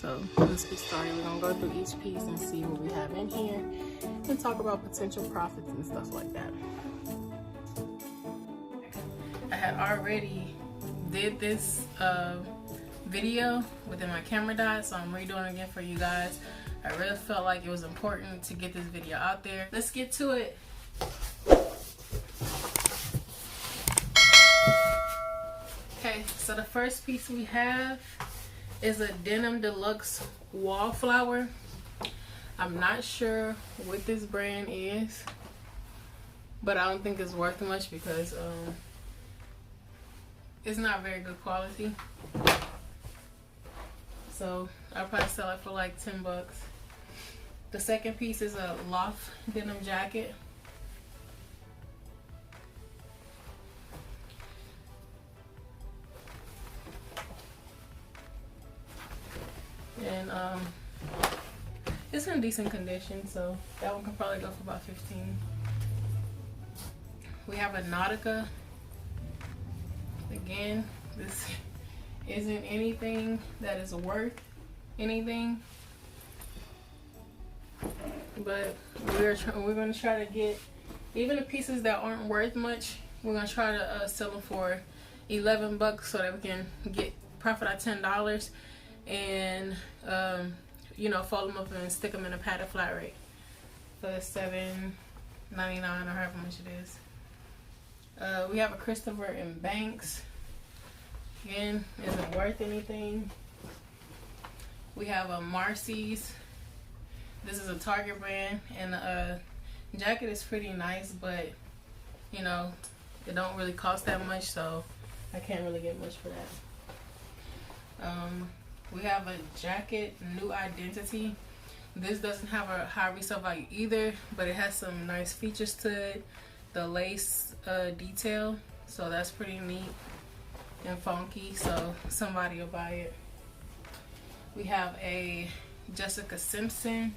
So let's get started. We're gonna go through each piece and see what we have in here and talk about potential profits and stuff like that. I had already did this video within my camera died, so I'm redoing it again for you guys. I really felt like it was important to get this video out there. Let's get to it. Okay, so the first piece we have is a denim deluxe wallflower. I'm not sure what this brand is, but I don't think it's worth much because it's not very good quality. So I'll probably sell it for like 10 bucks. The second piece is a Loft denim jacket. And it's in decent condition, so that one can probably go for about 15. We have a Nautica. Again, this isn't anything that is worth anything, but we're going to try to get even the pieces that aren't worth much. We're going to try to sell them for 11 bucks so that we can get profit at $10 and you know, fold them up and stick them in a padded flat rate for $7.99 or however much it is. We have a Christopher and Banks. Again, isn't worth anything. We have a Marcy's. This is a Target brand, and the jacket is pretty nice, but you know, it don't really cost that much, so I can't really get much for that. We have a jacket, New Identity. This doesn't have a high resale value either, but it has some nice features to it. The lace detail, so that's pretty neat and funky, so somebody will buy it. We have a Jessica Simpson.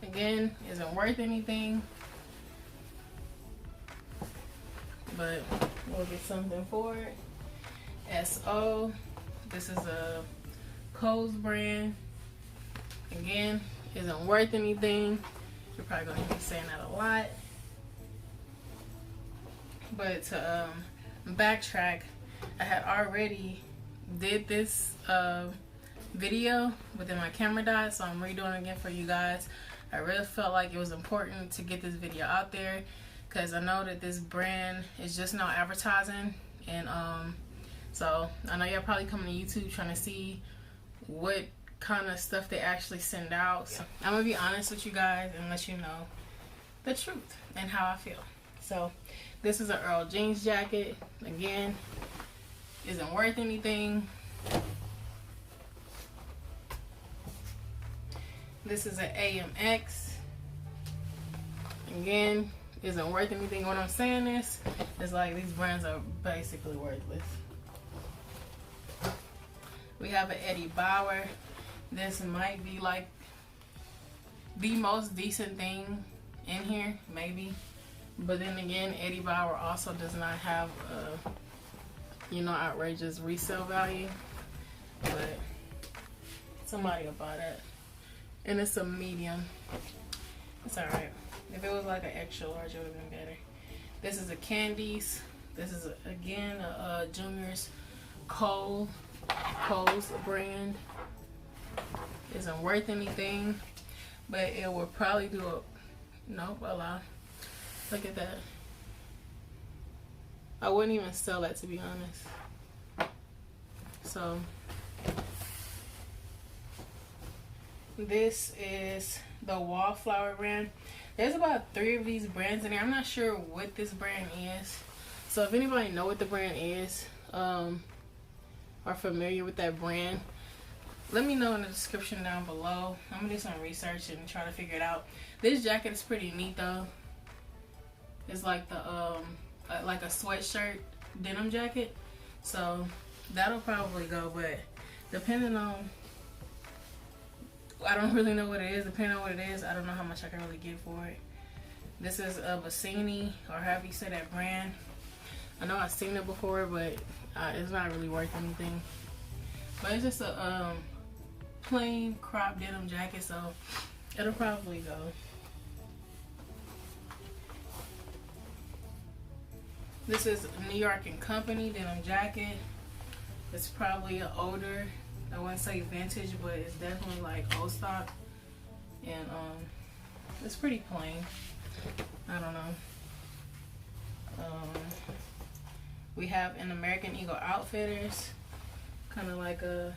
Again, isn't worth anything, but we'll get something for it. SO. This is a Cote brand. Again, isn't worth anything. You're probably going to be saying that a lot. But to backtrack, I had already did this video, but then my camera died, so I'm redoing it again for you guys. I really felt like it was important to get this video out there because I know that this brand is just now advertising, and so I know y'all probably coming to YouTube trying to see what kind of stuff they actually send out. So I'm gonna be honest with you guys and let you know the truth and how I feel. So this is an Earl jeans jacket. Again, isn't worth anything. This is an AMX. Again, isn't worth anything. What I'm saying is like these brands are basically worthless. We have an Eddie Bauer. This might be like the most decent thing in here, maybe. But then again, Eddie Bauer also does not have you know, outrageous resale value. But somebody will buy that. And it's a medium. It's alright. If it was like an extra large, it would have been better. This is a Candies. This is again a Junior's Cole's brand. Isn't worth anything, but it will probably do a nope, a lie. Look at that. I wouldn't even sell that, to be honest. So this is the Wallflower brand. There's about 3 of these brands in here. I'm not sure what this brand is, so if anybody know what the brand is, are familiar with that brand, let me know in the description down below. I'm gonna do some research and try to figure it out. This jacket is pretty neat though. It's like the like a sweatshirt denim jacket, so that'll probably go. But depending on, I don't really know what it is. Depending on what it is, I don't know how much I can really get for it. This is a Bassini, or however you say that brand. I know I've seen it before, but it's not really worth anything. But it's just a plain crop denim jacket, so it'll probably go. This is New York & Company denim jacket. It's probably an older, I wouldn't say vintage, but it's definitely like old stock. And it's pretty plain. I don't know. We have an American Eagle Outfitters, kind of like a,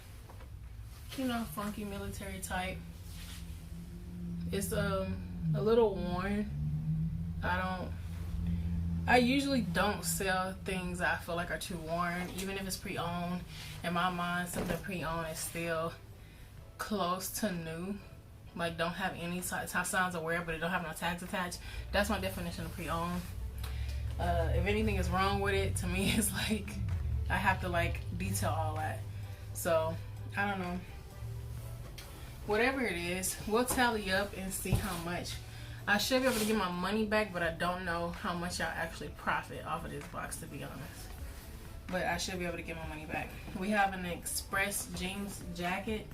you know, funky military type. It's a little worn. I usually don't sell things I feel like are too worn, even if it's pre-owned. In my mind, something pre-owned is still close to new. Like, don't have any signs of wear, but it don't have no tags attached. That's my definition of pre-owned. If anything is wrong with it, to me, it's like I have to like detail all that. So I don't know. Whatever it is, we'll tally up and see how much. I should be able to get my money back, but I don't know how much I'll actually profit off of this box, to be honest. But I should be able to get my money back. We have an Express jeans jacket.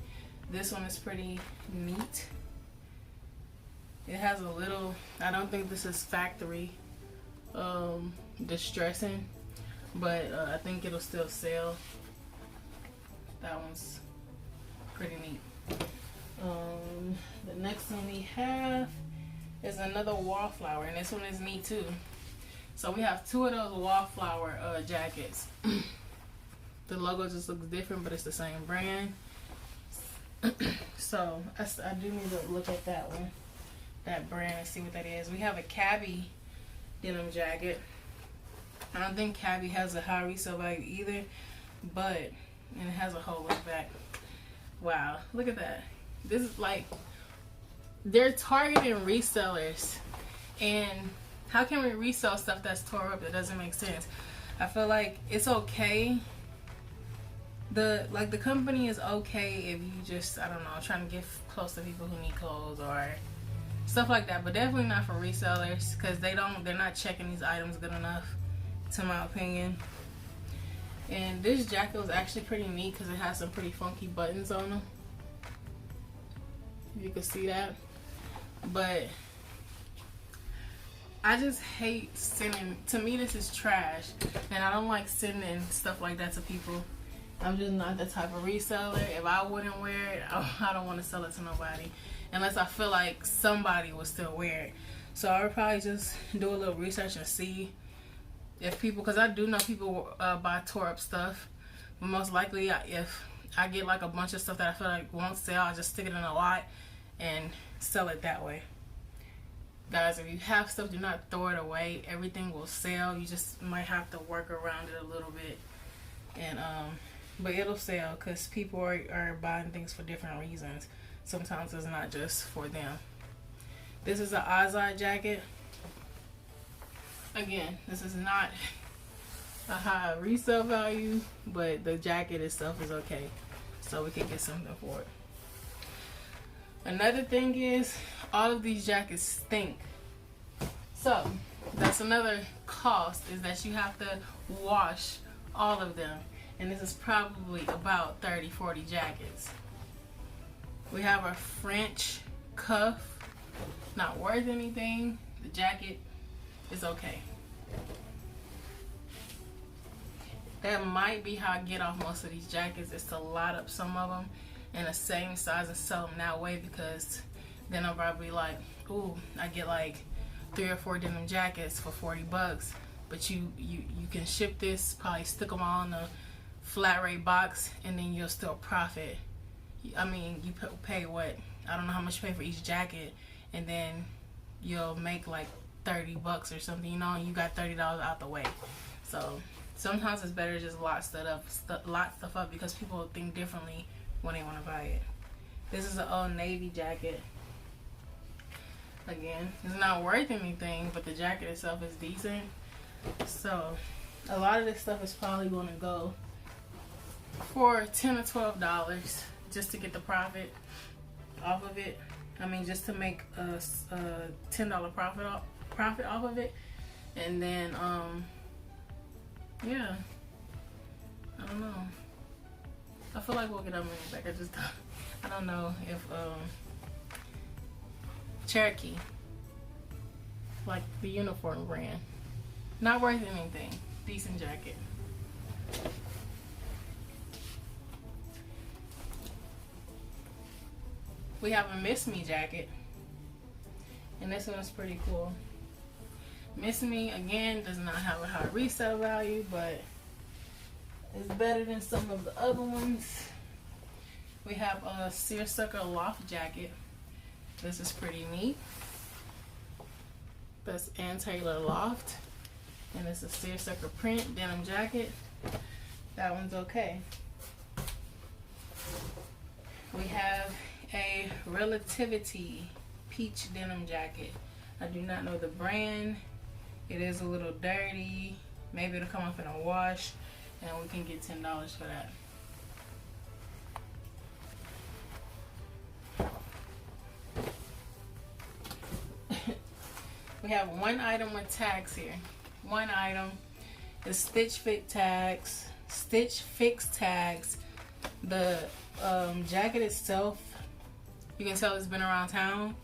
This one is pretty neat. It has a little, I don't think this is factory distressing, but I think it'll still sell. That one's pretty neat. The next one we have is another wallflower, and this one is neat too. So we have two of those wallflower jackets. The logo just looks different, but it's the same brand. So I do need to look at that one, that brand, and see what that is. We have a Cabbie denim jacket. I don't think Cabbie has a high resale value either, but and it has a hole in the back. Wow, look at that. This is like, they're targeting resellers, and how can we resell stuff that's tore up? That doesn't make sense. I feel like it's okay. The company is okay if you just, I don't know, trying to get close to people who need clothes or stuff like that, but definitely not for resellers, because they're not checking these items good enough, to my opinion. And this jacket was actually pretty neat because it has some pretty funky buttons on them. You can see that. But I just hate sending, to me this is trash, and I don't like sending stuff like that to people. I'm just not the type of reseller. If I wouldn't wear it, I don't want to sell it to nobody unless I feel like somebody would still wear it. So I would probably just do a little research and see if people, because I do know people buy tore up stuff, but most likely if I get like a bunch of stuff that I feel like won't sell, I'll just stick it in a lot and sell it that way. Guys, if you have stuff, do not throw it away. Everything will sell. You just might have to work around it a little bit, and but it'll sell because people are buying things for different reasons. Sometimes it's not just for them. This is an Ozark Jacket. Again, this is not a high resale value, but the jacket itself is okay, so we can get something for it. Another thing is, all of these jackets stink. So that's another cost, is that you have to wash all of them. And this is probably about 30-40 jackets. We have our French cuff. Not worth anything. The jacket is okay. That might be how I get off most of these jackets, is to lot up some of them in the same size and sell them that way, because then I'll probably like, ooh, I get like 3 or 4 denim jackets for 40 bucks, but you can ship this, probably stick them all in a flat rate box, and then you'll still profit. I mean, you pay what, I don't know how much you pay for each jacket, and then you'll make like 30 bucks or something, you know, and you got $30 out the way. So sometimes it's better to just lot stuff up because people think differently when they want to buy it. This is an Old Navy jacket. Again, it's not worth anything, but the jacket itself is decent. So a lot of this stuff is probably going to go for $10 or $12 just to get the profit off of it. I mean, just to make a $10 profit off of it. And then yeah, I don't know. I feel like we'll get our money back. I don't know if Cherokee, like the uniform brand, not worth anything. Decent jacket. We have a Miss Me jacket, and this one is pretty cool. Miss Me, again, does not have a high resale value, but it's better than some of the other ones. We have a seersucker Loft jacket. This is pretty neat. That's Untitled Loft, and it's a seersucker print denim jacket. That one's okay. We have a Relativity peach denim jacket. I do not know the brand. It is a little dirty. Maybe it'll come off in a wash, and we can get $10 for that. We have one item with tags here. One item is Stitch Fix tags. The jacket itself, you can tell it's been around town.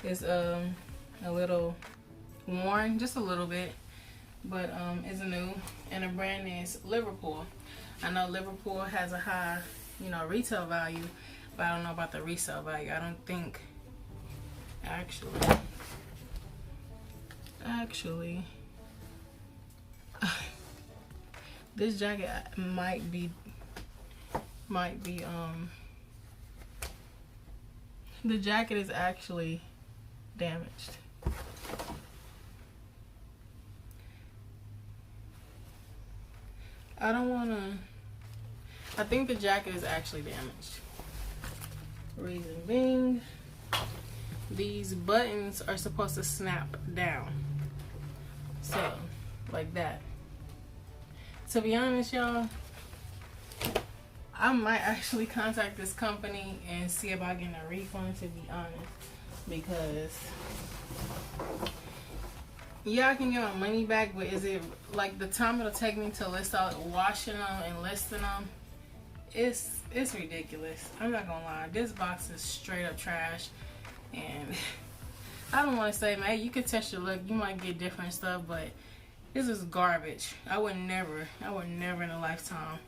It's a little worn, just a little bit, but it's new, and the brand is Liverpool. I know Liverpool has a high, retail value, but I don't know about the resale value. I don't think actually this jacket might be the jacket is actually damaged. I think the jacket is actually damaged. Reason being, these buttons are supposed to snap down. So, like that. To be honest, y'all, I might actually contact this company and see about getting a refund, to be honest. Because, yeah, I can get my money back, but is it, like, the time it'll take me to list out washing them and listing them, it's ridiculous. I'm not gonna lie. This box is straight up trash. And I don't want to say, man, you could test your luck. You might get different stuff, but this is garbage. I would never in a lifetime,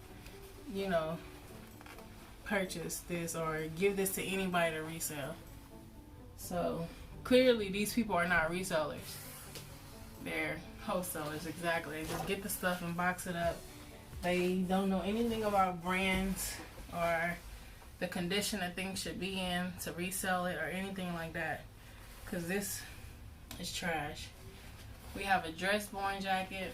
purchase this or give this to anybody to resell. So clearly these people are not resellers. They're wholesalers, exactly. They just get the stuff and box it up. They don't know anything about brands or the condition that things should be in to resell it or anything like that, because this is trash. We have a dress-born jacket.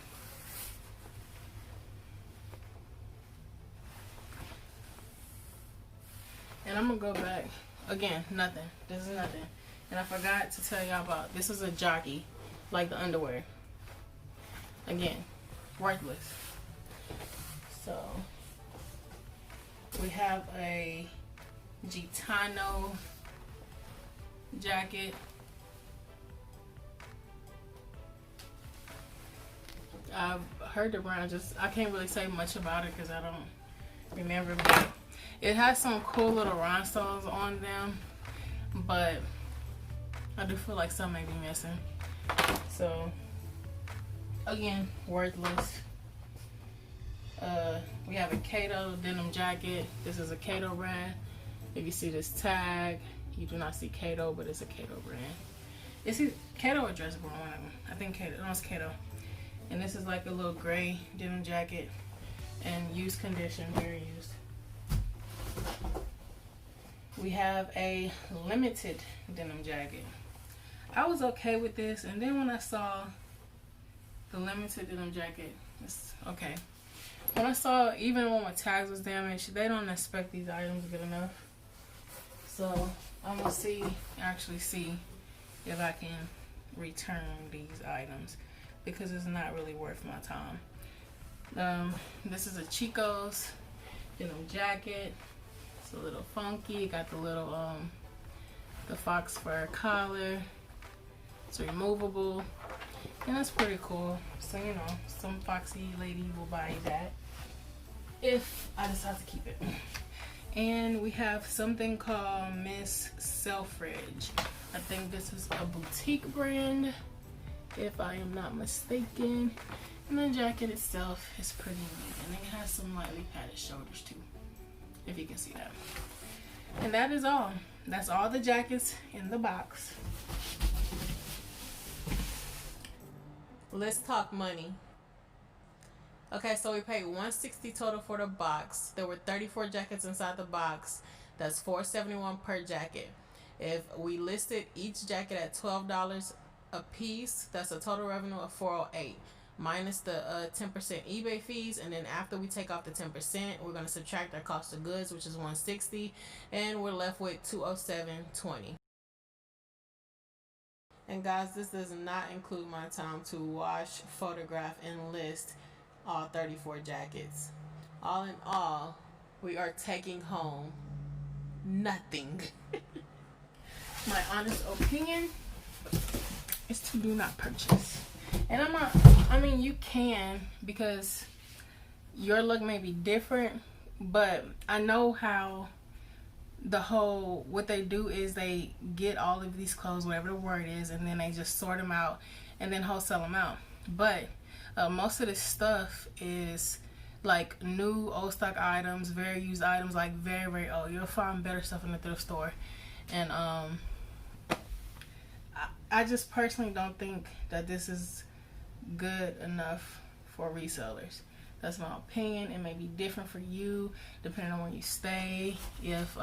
And I'm gonna go back again. Nothing. This is nothing. And I forgot to tell y'all about this. Is a jockey, like the underwear. Again, worthless. So we have a Gitano jacket. I've heard the brand, I can't really say much about it because I don't remember, but it has some cool little rhinestones on them, but I do feel like some may be missing. So again, worthless. We have a Cato denim jacket. This is a Cato brand. If you see this tag, you do not see Kato, but it's a Cato brand. Is it Kato or dressable? One of them. I think Kato. No, it's Kato. And this is like a little gray denim jacket and used condition, very used. We have a limited denim jacket. I was okay with this, and then when I saw the limited denim jacket, it's okay. When I saw even one with tags was damaged, they don't expect these items good enough. So I'm gonna actually see if I can return these items, because it's not really worth my time. This is a Chico's denim jacket. It's a little funky. Got the little the fox fur collar. It's removable, and that's pretty cool. So some foxy lady will buy that. if I decide to keep it. And we have something called Miss Selfridge. I think this is a boutique brand, if I am not mistaken. And the jacket itself is pretty neat, and it has some lightly padded shoulders too, if you can see that. And that is all. That's all the jackets in the box. Let's talk money. Okay, so we paid $160 total for the box. There were 34 jackets inside the box. That's $471 per jacket. If we listed each jacket at $12 a piece, that's a total revenue of $408, minus the 10% eBay fees, and then after we take off the 10%, we're going to subtract our cost of goods, which is $160, and we're left with $207.20. And guys, this does not include my time to wash, photograph, and list all 34 jackets. All in all, we are taking home nothing. My honest opinion is to do not purchase. And I'm not, I mean, you can, because your look may be different, but I know how what they do is they get all of these clothes, whatever the word is, and then they just sort them out and then wholesale them out. But most of this stuff is like new old stock items, very used items, like very old. You'll find better stuff in the thrift store. And I just personally don't think that this is good enough for resellers. That's my opinion. It may be different for you depending on where you stay. If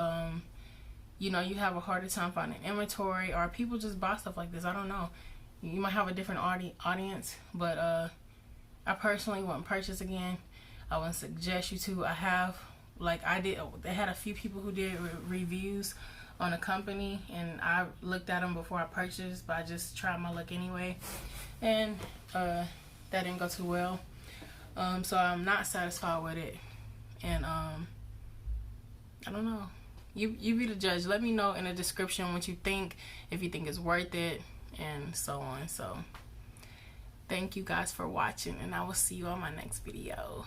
you know, you have a harder time finding inventory, or people just buy stuff like this. I don't know. You might have a different audience, but I personally wouldn't purchase again. I wouldn't suggest you to. I have, like I did, they had a few people who did reviews on a company, and I looked at them before I purchased, but I just tried my luck anyway, and that didn't go too well. So I'm not satisfied with it, and I don't know. You be the judge. Let me know in the description what you think, if you think it's worth it, and so on. So thank you guys for watching, and I will see you on my next video.